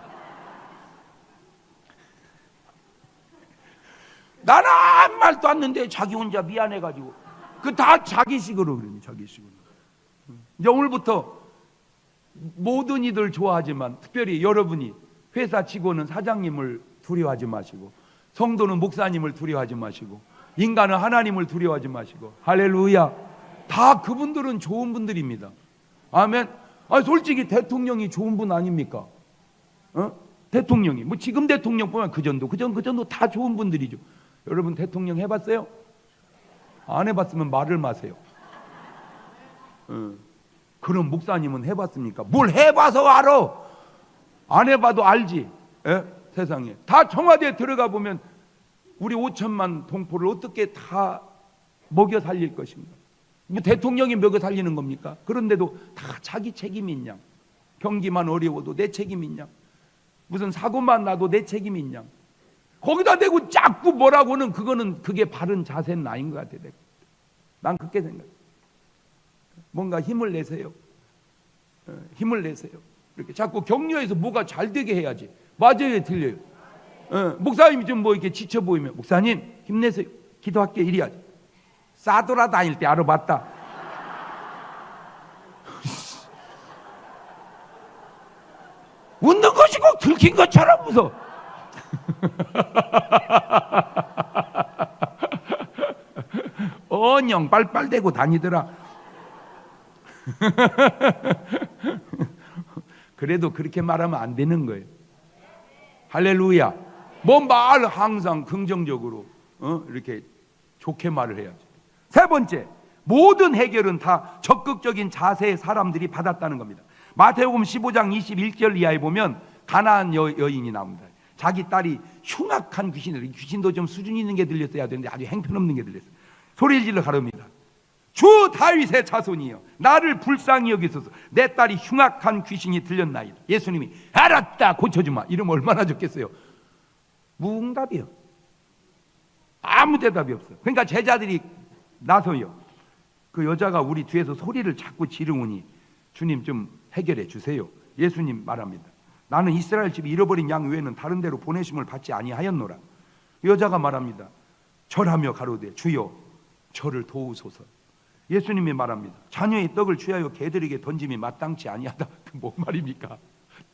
나는 아무 말도 안 했는데 자기 혼자 미안해가지고 그 다 자기식으로 그러니, 자기식으로. 이제 오늘부터 모든 이들 좋아하지만 특별히 여러분이 회사 직원은 사장님을 두려워하지 마시고, 성도는 목사님을 두려워하지 마시고, 인간은 하나님을 두려워하지 마시고. 할렐루야. 다 그분들은 좋은 분들입니다. 아멘. 솔직히 대통령이 좋은 분 아닙니까? 대통령이 뭐 지금 대통령뿐만 그 전도 다 좋은 분들이죠. 여러분 대통령 해봤어요? 안 해봤으면 말을 마세요. 그럼 목사님은 해봤습니까? 뭘 해봐서 알아? 안 해봐도 알지. 세상에 다 청와대에 들어가 보면 우리 5천만 동포를 어떻게 다 먹여 살릴 것인가? 뭐 대통령이 먹여 살리는 겁니까? 그런데도 다 자기 책임이 있냐? 경기만 어려워도 내 책임이 있냐? 무슨 사고만 나도 내 책임이 있냐? 거기다 대고 자꾸 뭐라고는 그게 바른 자세는 아닌 것 같아. 난 그렇게 생각해. 뭔가 힘을 내세요. 힘을 내세요. 이렇게 자꾸 격려해서 뭐가 잘 되게 해야지. 맞아요, 틀려요? 목사님이 좀 뭐 이렇게 지쳐 보이면 목사님 힘내세요. 기도할게 이래야지. 싸돌아 다닐 때 알아봤다. 웃는 것이 꼭 들킨 것처럼 웃어. 언영 빨빨대고 다니더라. 그래도 그렇게 말하면 안 되는 거예요. 할렐루야. 뭐 말 항상 긍정적으로 이렇게 좋게 말을 해야지. 세 번째, 모든 해결은 다 적극적인 자세의 사람들이 받았다는 겁니다. 마태복음 15장 21절 이하에 보면 가나안 여인이 나옵니다. 자기 딸이 흉악한 귀신도 좀 수준 있는 게 들렸어야 되는데 아주 행편없는 게 들렸어요. 소리를 질러 가릅니다. 주 다윗의 자손이여, 나를 불쌍히 여기소서. 내 딸이 흉악한 귀신이 들렸나이다. 예수님이 알았다, 고쳐주마. 이러면 얼마나 좋겠어요. 무응답이요. 아무 대답이 없어요. 그러니까 제자들이 나서요. 그 여자가 우리 뒤에서 소리를 자꾸 지르으니 주님 좀 해결해 주세요. 예수님 말합니다. 나는 이스라엘 집 잃어버린 양 외에는 다른 데로 보내심을 받지 아니하였노라. 여자가 말합니다. 절하며 가로되 주여 저를 도우소서. 예수님이 말합니다. 자녀의 떡을 취하여 개들에게 던짐이 마땅치 아니하다. 그 뭔 말입니까?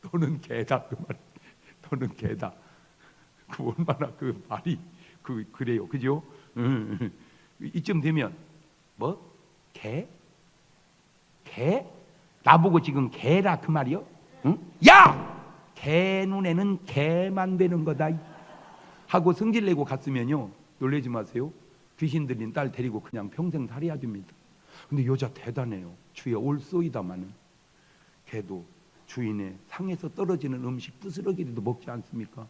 너는 개다 그 말. 너는 개다. 그 얼마나 그 말이 그래요, 그죠? 이쯤 되면 뭐 개? 나보고 지금 개라 그 말이요? 응? 야! 개 눈에는 개만 되는 거다 하고 성질내고 갔으면요, 놀라지 마세요. 귀신 들린 딸 데리고 그냥 평생 살아야 됩니다. 근데 여자 대단해요. 주여 올소이다마는 개도 주인의 상에서 떨어지는 음식 부스러기도 먹지 않습니까?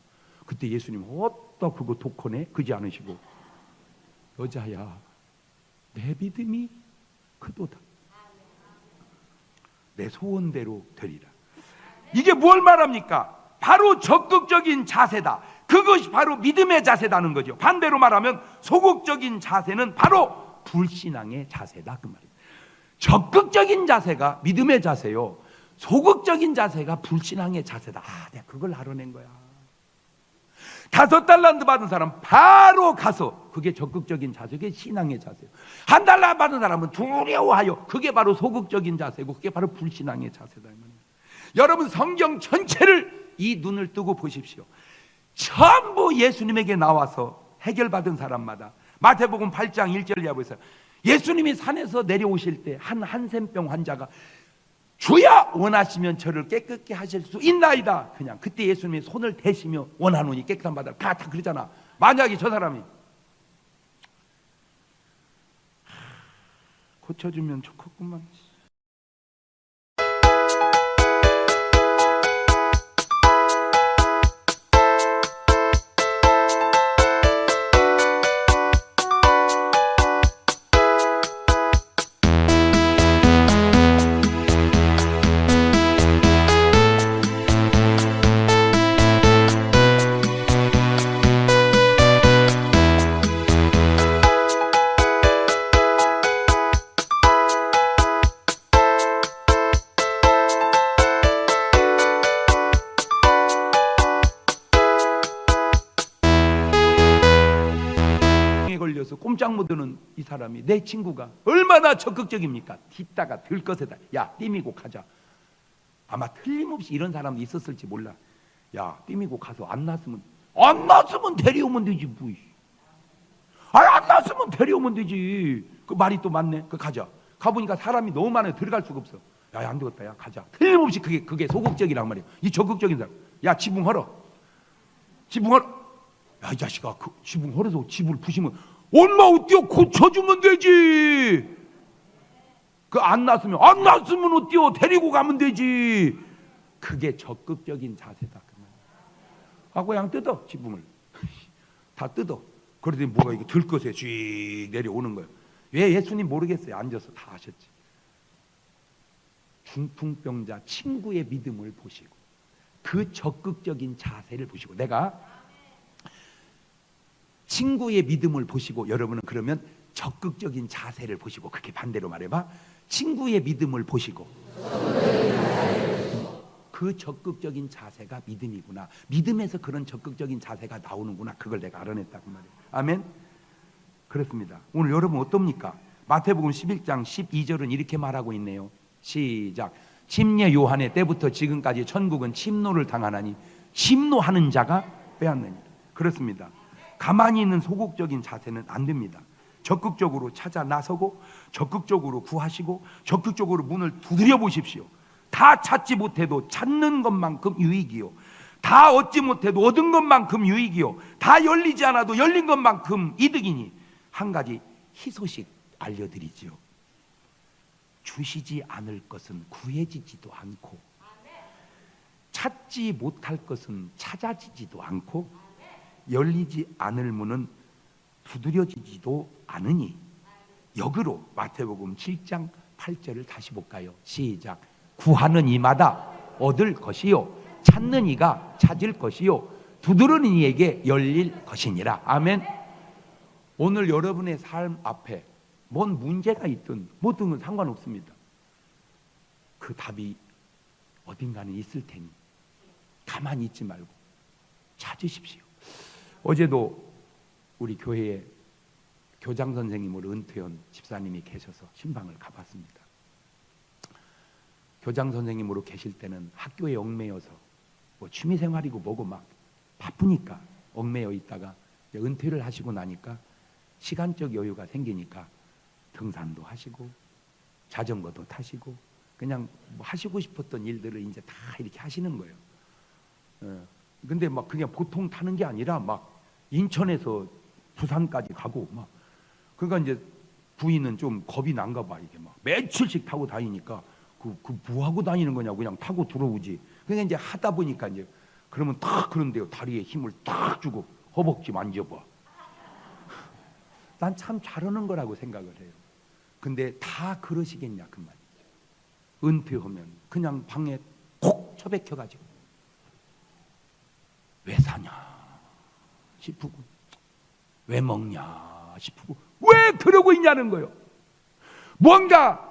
그때 예수님 어따 그거 독하네 그지 않으시고, 여자야 내 믿음이 크도다. 내 소원대로 되리라. 이게 뭘 말합니까? 바로 적극적인 자세다. 그것이 바로 믿음의 자세다는 거죠. 반대로 말하면 소극적인 자세는 바로 불신앙의 자세다 그 말이에요. 적극적인 자세가 믿음의 자세요, 소극적인 자세가 불신앙의 자세다. 내가 그걸 알아낸 거야. 5달란트 받은 사람 바로 가서, 그게 적극적인 자세, 그게 신앙의 자세예요. 1달러 받은 사람은 두려워하여, 그게 바로 소극적인 자세고 그게 바로 불신앙의 자세다. 여러분 성경 전체를 이 눈을 뜨고 보십시오. 전부 예수님에게 나와서 해결받은 사람마다 마태복음 8장 1절에 보세요. 예수님이 산에서 내려오실 때 한 한센병 환자가 주여 원하시면 저를 깨끗게 하실 수 있나이다. 그냥 그때 예수님이 손을 대시며 원하노니 깨끗한 받아라. 다 그러잖아. 만약에 저 사람이 고쳐주면 좋겠구만. 걸려서 꼼짝 못하는 이 사람이, 내 친구가 얼마나 적극적입니까? 딛다가 들것에다 야 띠미고 가자. 아마 틀림없이 이런 사람도 있었을지 몰라. 야 띠미고 가서 안 났으면 데려오면 되지 뭐. 안 났으면 데려오면 되지. 그 말이 또 맞네. 그 가자. 가보니까 사람이 너무 많아요. 들어갈 수가 없어. 야 안 되겠다. 야 가자. 틀림없이 그게 소극적이란 말이야. 이 적극적인 사람. 야 지붕 헐어. 야 이 자식아, 그 지붕 헐어서 집을 부시면 엄마 어때요? 고쳐주면 되지. 그 안 났으면 어때요? 데리고 가면 되지. 그게 적극적인 자세다. 하고 그냥 뜯어 지붕을 다 뜯어. 그러더니 뭐가 이게 들것에 쥐 내려오는 거예요. 왜 예수님 모르겠어요. 앉아서 다 하셨지. 중풍병자 친구의 믿음을 보시고 그 적극적인 자세를 보시고, 내가 친구의 믿음을 보시고, 여러분은 그러면 적극적인 자세를 보시고, 그렇게 반대로 말해봐. 친구의 믿음을 보시고 그 적극적인 자세가 믿음이구나. 믿음에서 그런 적극적인 자세가 나오는구나. 그걸 내가 알아냈다 그 말이에요. 아멘. 그렇습니다. 오늘 여러분 어떻습니까? 마태복음 11장 12절은 이렇게 말하고 있네요. 시작. 침례 요한의 때부터 지금까지 천국은 침노를 당하나니 침노하는 자가 빼앗느니라. 그렇습니다. 가만히 있는 소극적인 자세는 안 됩니다. 적극적으로 찾아 나서고 적극적으로 구하시고 적극적으로 문을 두드려 보십시오. 다 찾지 못해도 찾는 것만큼 유익이요, 다 얻지 못해도 얻은 것만큼 유익이요, 다 열리지 않아도 열린 것만큼 이득이니 한 가지 희소식 알려드리지요. 주시지 않을 것은 구해지지도 않고 찾지 못할 것은 찾아지지도 않고 열리지 않을 문은 두드려지지도 않으니. 역으로 마태복음 7장 8절을 다시 볼까요? 시작. 구하는 이마다 얻을 것이요, 찾는 이가 찾을 것이요, 두드리는 이에게 열릴 것이니라. 아멘. 오늘 여러분의 삶 앞에 뭔 문제가 있든 뭐든 상관없습니다. 그 답이 어딘가는 있을 테니 가만히 있지 말고 찾으십시오. 어제도 우리 교회에 교장 선생님으로 은퇴한 집사님이 계셔서 신방을 가봤습니다. 교장 선생님으로 계실 때는 학교에 얽매여서 뭐 취미생활이고 뭐고 막 바쁘니까 얽매여 있다가 은퇴를 하시고 나니까 시간적 여유가 생기니까 등산도 하시고 자전거도 타시고 그냥 뭐 하시고 싶었던 일들을 이제 다 이렇게 하시는 거예요. 근데 막 그냥 보통 타는 게 아니라 막 인천에서 부산까지 가고 막, 그러니까 이제 부인은 좀 겁이 난가 봐. 이게 막 며칠씩 타고 다니니까 그 뭐 하고 다니는 거냐고 그냥 타고 들어오지. 그냥 이제 하다 보니까 이제 그러면 딱 그런데요, 다리에 힘을 딱 주고 허벅지 만져봐. 난 참 잘하는 거라고 생각을 해요. 근데 다 그러시겠냐 그 말이죠. 은퇴하면 그냥 방에 콕 처박혀가지고 왜 사냐 싶고 왜 먹냐 싶고 왜 그러고 있냐는 거예요. 뭔가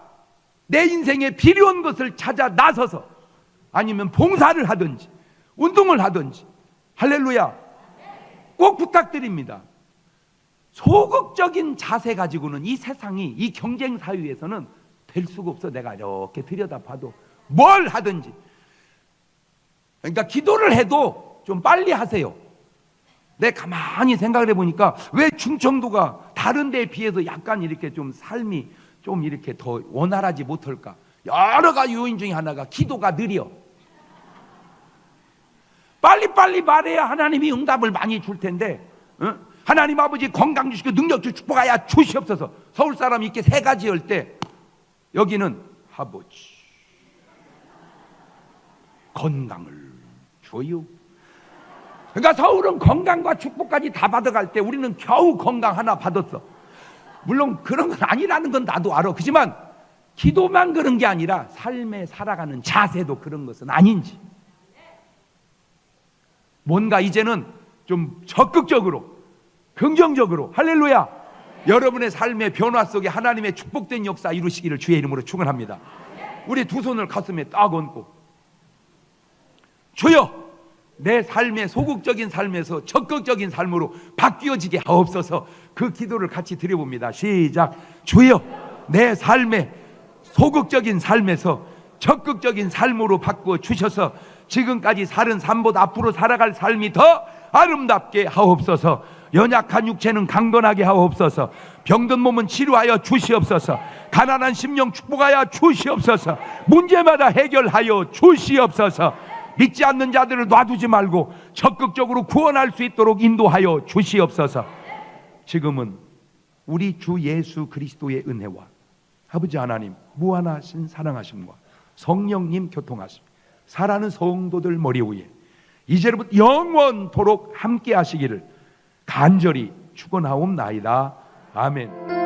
내 인생에 필요한 것을 찾아 나서서 아니면 봉사를 하든지 운동을 하든지, 할렐루야, 꼭 부탁드립니다. 소극적인 자세 가지고는 이 세상이, 이 경쟁 사회에서는 될 수가 없어. 내가 이렇게 들여다봐도 뭘 하든지. 그러니까 기도를 해도 좀 빨리 하세요. 내 가만히 생각을 해보니까 왜 충청도가 다른 데에 비해서 약간 이렇게 좀 삶이 좀 이렇게 더 원활하지 못할까? 여러 가지 요인 중에 하나가 기도가 느려. 빨리빨리 말해야 하나님이 응답을 많이 줄 텐데, 하나님 아버지 건강 주시고 능력 주시고 축복하여 주시옵소서. 서울 사람이 이렇게 세 가지 할 때 여기는 아버지 건강을 줘요. 그러니까 서울은 건강과 축복까지 다 받아갈 때 우리는 겨우 건강 하나 받았어. 물론 그런 건 아니라는 건 나도 알아. 그렇지만 기도만 그런 게 아니라 삶에 살아가는 자세도 그런 것은 아닌지, 뭔가 이제는 좀 적극적으로 긍정적으로 할렐루야, 여러분의 삶의 변화 속에 하나님의 축복된 역사 이루시기를 주의 이름으로 축원합니다. 우리 두 손을 가슴에 딱 얹고, 주여 내 삶의 소극적인 삶에서 적극적인 삶으로 바뀌어지게 하옵소서. 그 기도를 같이 드려봅니다. 시작. 주여 내 삶의 소극적인 삶에서 적극적인 삶으로 바꾸어 주셔서 지금까지 살은 삶보다 앞으로 살아갈 삶이 더 아름답게 하옵소서. 연약한 육체는 강건하게 하옵소서. 병든 몸은 치료하여 주시옵소서. 가난한 심령 축복하여 주시옵소서. 문제마다 해결하여 주시옵소서. 믿지 않는 자들을 놔두지 말고 적극적으로 구원할 수 있도록 인도하여 주시옵소서. 지금은 우리 주 예수 그리스도의 은혜와 아버지 하나님 무한하신 사랑하심과 성령님 교통하심, 사랑하는 성도들 머리 위에 이제부터 영원토록 함께 하시기를 간절히 축원하옵나이다. 아멘.